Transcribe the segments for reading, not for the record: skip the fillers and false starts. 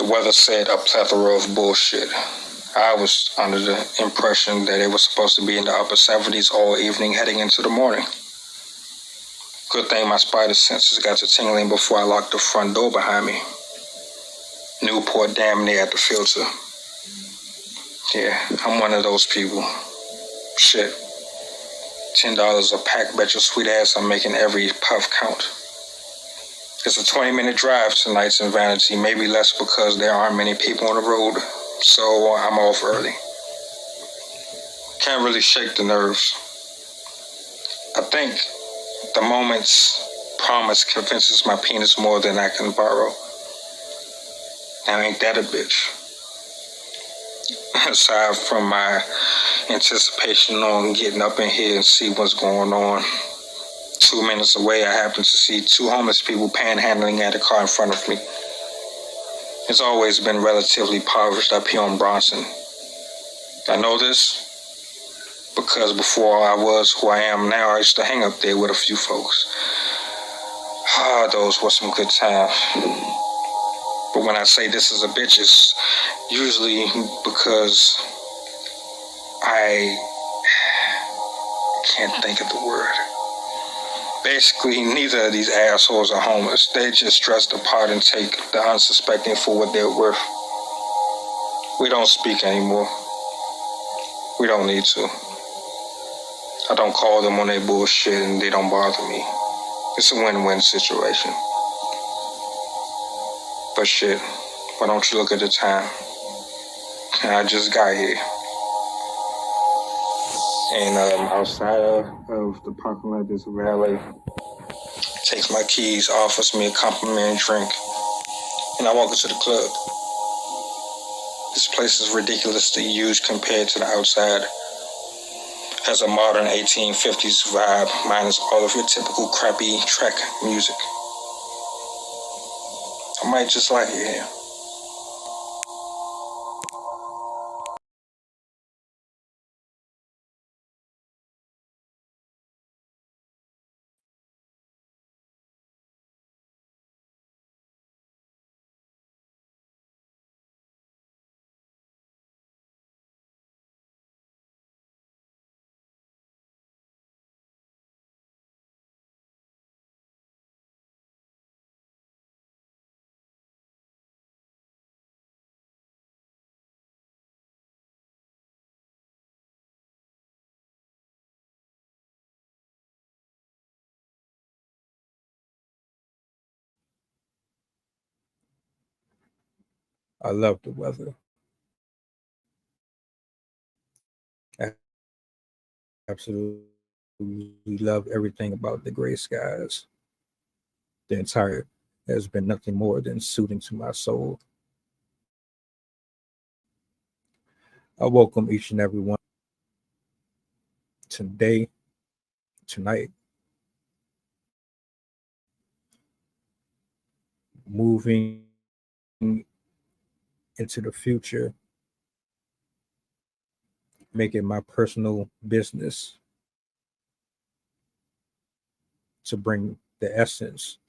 weather said a plethora of bullshit. I was under the impression that it was supposed to be in the upper 70s all evening heading into the morning. Good thing my spider senses got to tingling before I locked the front door behind me. Newport damn near at the filter. Yeah, I'm one of those people. Shit. $10 a pack, bet your sweet ass I'm making every puff count. It's a 20-minute drive tonight's in Vanity, maybe less because there aren't many people on the road, so I'm off early. Can't really shake the nerves. I think the moment's promise convinces my penis more than I can borrow. Now ain't that a bitch? Aside from my anticipation on getting up in here and see what's going on, 2 minutes away I happen to see two homeless people panhandling at a car in front of me. It's always been relatively impoverished up here on Bronson. I know this because before I was who I am now, I used to hang up there with a few folks. Those were some good times. But when I say this is a bitch, it's usually because I can't think of the word. Basically, neither of these assholes are homeless. They just dress the part and take the unsuspecting for what they're worth. We don't speak anymore. We don't need to. I don't call them on their bullshit and they don't bother me. It's a win-win situation. But shit, why don't you look at the time? I just got here. And outside of the parking lot, there's a valet. Takes my keys, offers me a complimentary drink, and I walk into the club. This place is ridiculously huge compared to the outside. Has a modern 1850s vibe, minus all of your typical crappy track music. I might just like it here. I love the weather. I absolutely love everything about the gray skies. The entire has been nothing more than soothing to my soul. I welcome each and every one today, tonight, moving into the future, making my personal business to bring the essence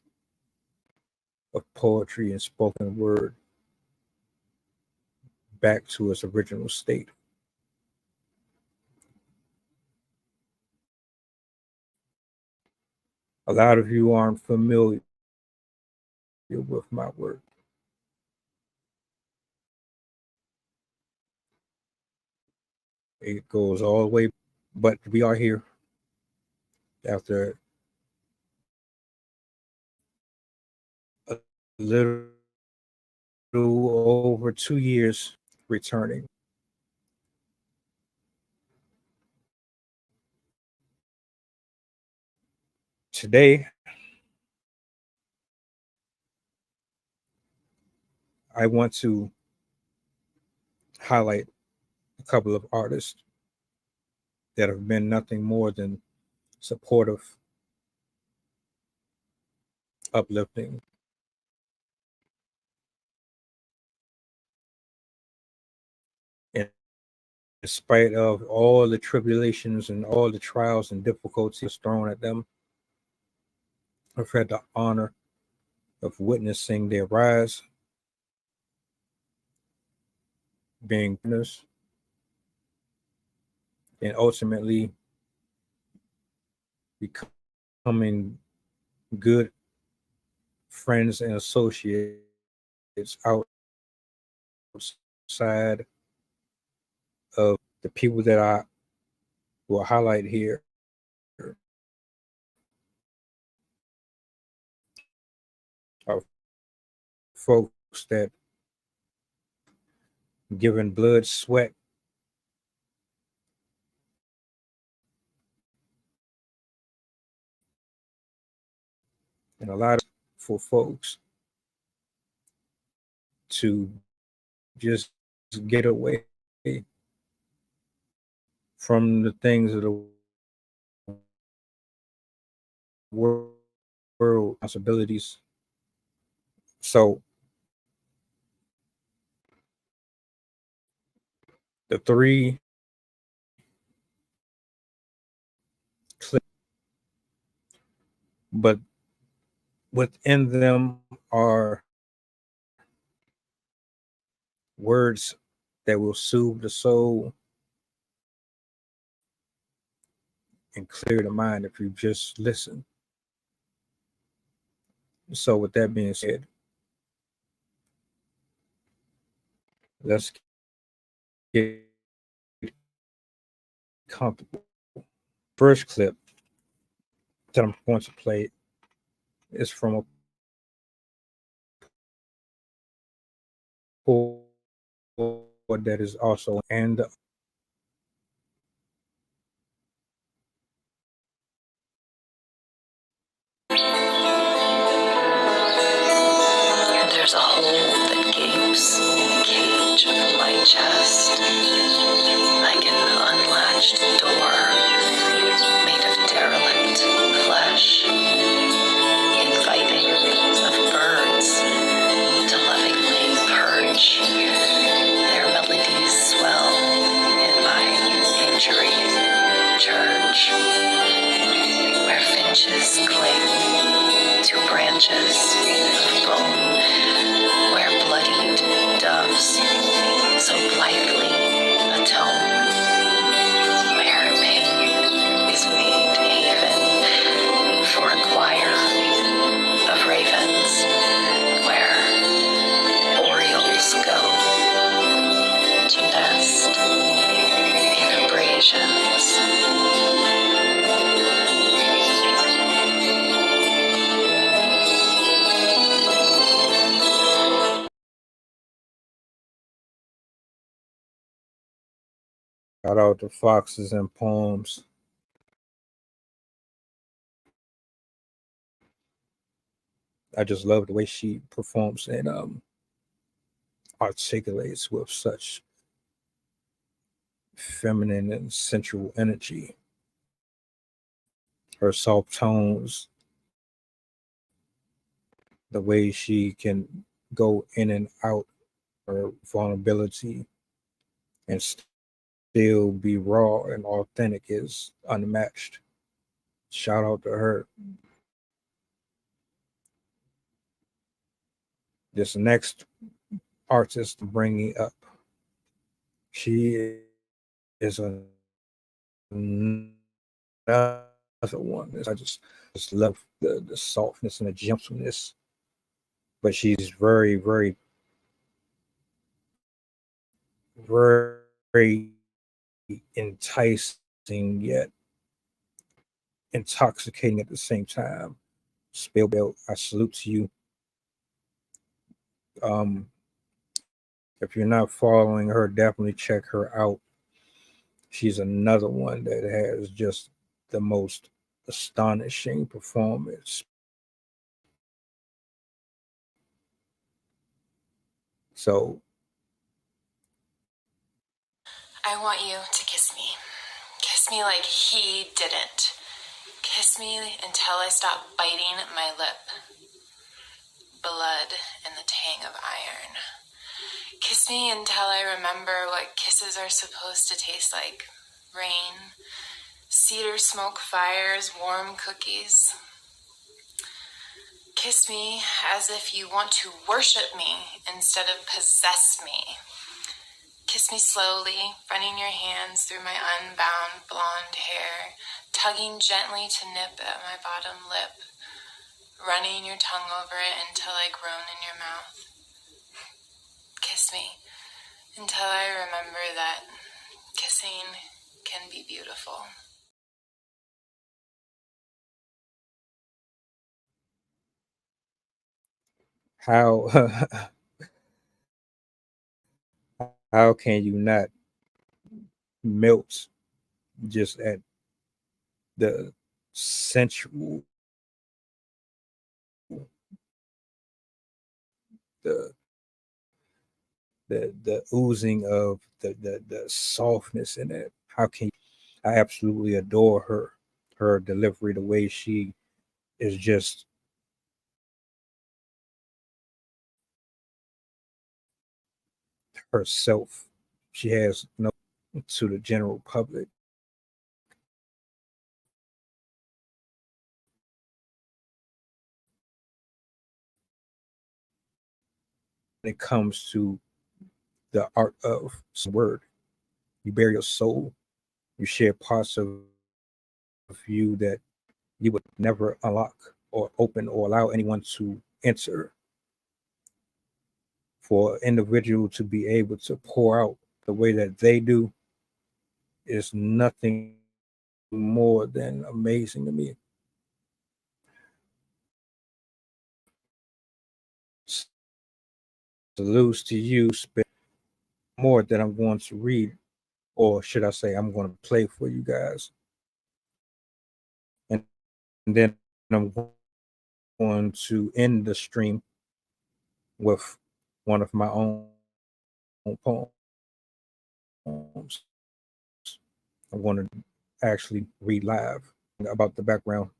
of poetry and spoken word back to its original state. A lot of you aren't familiar with my work. It goes all the way, but we are here after a little over 2 years returning. Today, I want to highlight a couple of artists that have been nothing more than supportive, uplifting, in spite of all the tribulations and all the trials and difficulties thrown at them. I've had the honor of witnessing their rise being partners, and ultimately becoming good friends and associates outside of the people that I will highlight here are folks that given blood, sweat, and a lot of for folks to just get away from the things of the world responsibilities. So the three clip, but within them are words that will soothe the soul and clear the mind if you just listen. So with that being said, let's get comfortable. First clip that I'm going to play is from a poet that is also and there's a hole that gapes in the cage of my chest, like an unlatched door made of derelict flesh, inviting of birds to lovingly perch. Their melodies swell in my injury church, where finches cling to branches of bone, where bloodied doves so blithely atone, where pain is made haven for a choir of ravens, where orioles go to nest in abrasions. shout out to Foxes and Poems. I just love the way she performs and articulates with such feminine and sensual energy. Her soft tones, the way she can go in and out her vulnerability and still be raw and authentic is unmatched. Shout out to her. This next artist bringing up, she is another one. I just love the softness and the gentleness, but she's very, very, very enticing yet intoxicating at the same time. Spielberg, I salute to you. Um, if you're not following her, definitely check her out. She's another one that has just the most astonishing performance. So I want you to kiss me. Kiss me like he didn't. Kiss me until I stop biting my lip. Blood and the tang of iron. Kiss me until I remember what kisses are supposed to taste like. Rain, cedar smoke fires, warm cookies. Kiss me as if you want to worship me instead of possess me. Kiss me slowly, running your hands through my unbound blonde hair, tugging gently to nip at my bottom lip, running your tongue over it until I groan in your mouth. Kiss me until I remember that kissing can be beautiful. How how can you not melt just at the sensual, the the oozing of the softness in it? How can you? I absolutely adore her delivery, the way she is just herself. She has no to the general public. When it comes to the art of word, you bare your soul, you share parts of you that you would never unlock or open or allow anyone to enter. For an individual to be able to pour out the way that they do is nothing more than amazing to me. Salutes to you, spit more that I'm going to read, or should I say, I'm going to play for you guys. And then I'm going to end the stream with one of my own poems. I'm going to actually read live about the background.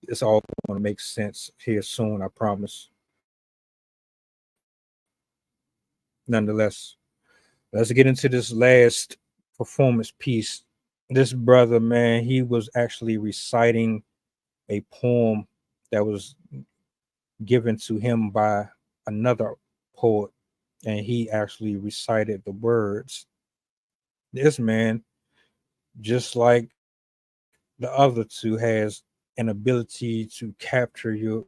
It's all going to make sense here soon, I promise. Nonetheless, let's get into this last performance piece. This brother, man, he was actually reciting a poem that was given to him by another poet, and he actually recited the words. This man, just like the other two, has an ability to capture your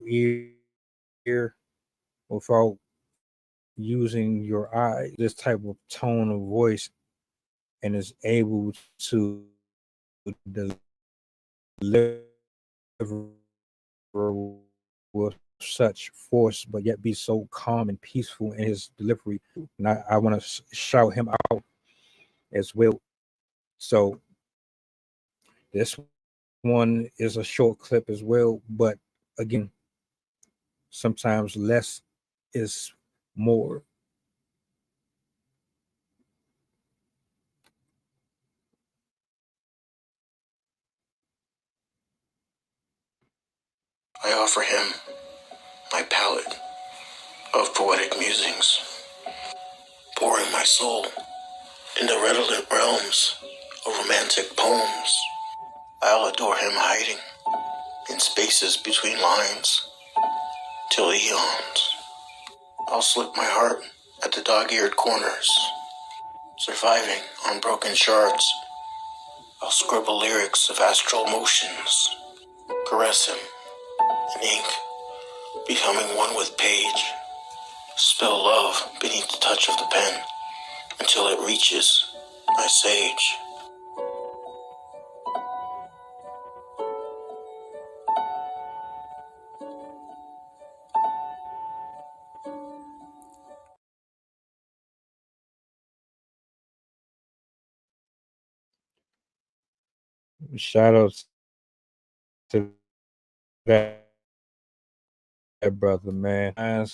ear without using your eye. This type of tone of voice, and is able to deliver with such force, but yet be so calm and peaceful in his delivery. And I want to shout him out as well. So this one is a short clip as well, but again, sometimes less is more. I offer him my palette of poetic musings, pouring my soul into redolent realms of romantic poems. I'll adore him hiding in spaces between lines till eons. I'll slip my heart at the dog-eared corners, surviving on broken shards. I'll scribble lyrics of astral motions, caress him in ink, becoming one with page. Spill love beneath the touch of the pen until it reaches my sage. Shout outs to that brother, man. I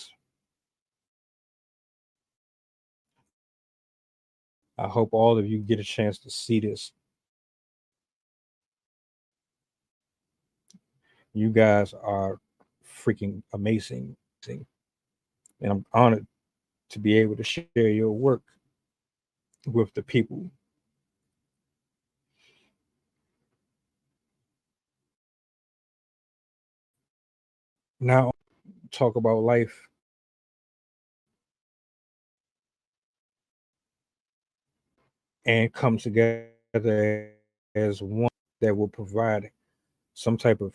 hope all of you get a chance to see this. You guys are freaking amazing. And I'm honored to be able to share your work with the people. Now, talk about life and come together as one that will provide some type of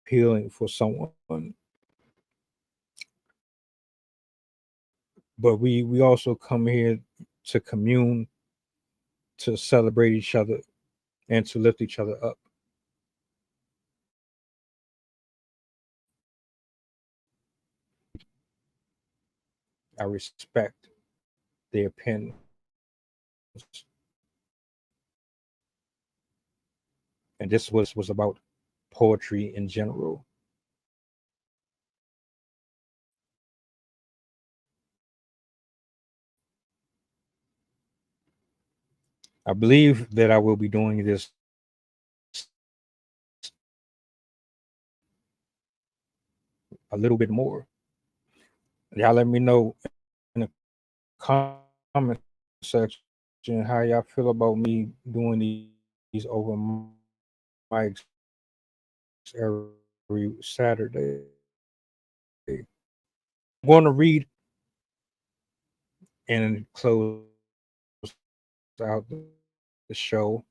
healing for someone. But we also come here to commune, to celebrate each other, and to lift each other up. I respect their pen, and this was about poetry in general. I believe that I will be doing this a little bit more. Y'all let me know in the comment section how y'all feel about me doing these over mics every Saturday. I'm going to read and close out the show.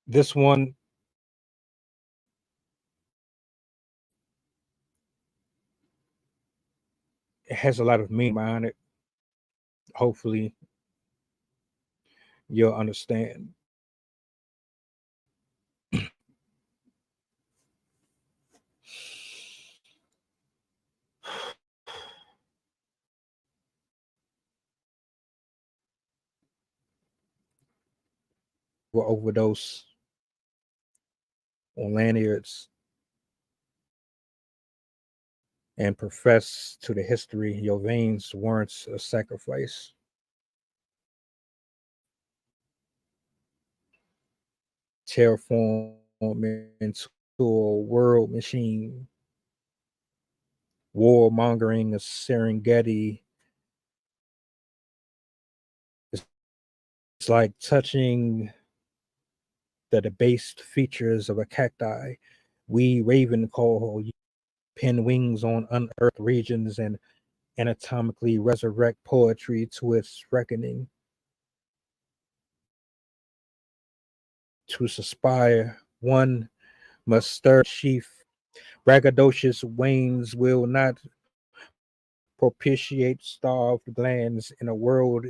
This one has a lot of meaning behind it. Hopefully, you'll understand. Will overdose on lanyards and profess to the history your veins weren't a sacrifice. Terraform into a world machine, warmongering a Serengeti. It's like touching the debased features of a cacti. We raven call pin wings on unearthed regions and anatomically resurrect poetry to its reckoning. To aspire, one must stir sheath. Braggadocious wains will not propitiate starved glands in a world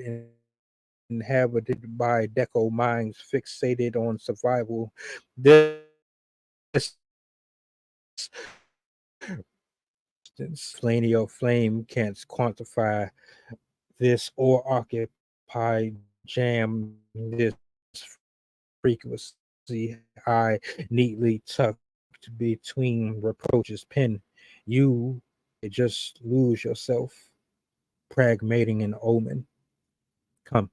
inhabited by deco minds fixated on survival. This Flaneo flame can't quantify this or occupy jam this frequency I neatly tucked between reproaches pen. You just lose yourself, pragmating an omen. Come.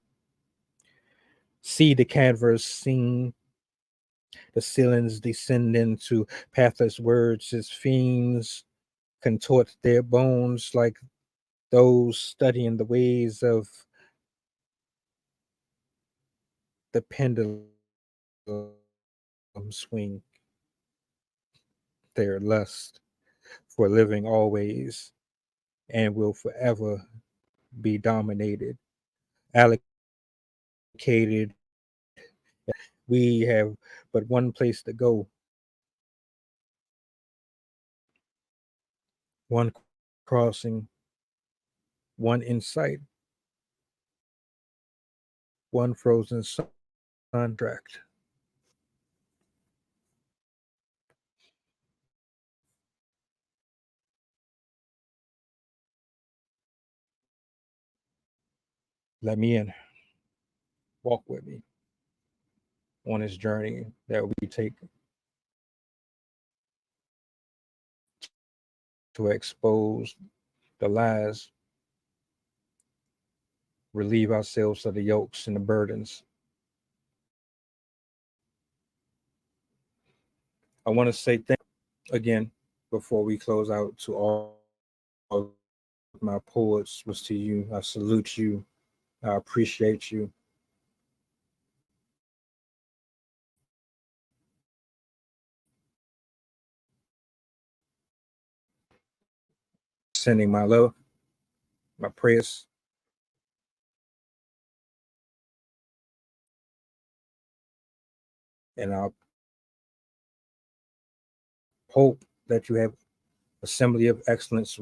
See the canvas sing, the ceilings descend into pathless words as fiends contort their bones like those studying the ways of the pendulum swing. Their lust for living always and will forever be dominated, allocated. We have but one place to go, one crossing, one insight, one frozen contract. Let me in. Walk with me on this journey that we take to expose the lies, relieve ourselves of the yokes and the burdens. I want to say thank you again before we close out to all my poets was to you. I salute you. I appreciate you. Sending my love, my prayers, And I hope that you have Assembly of Excellence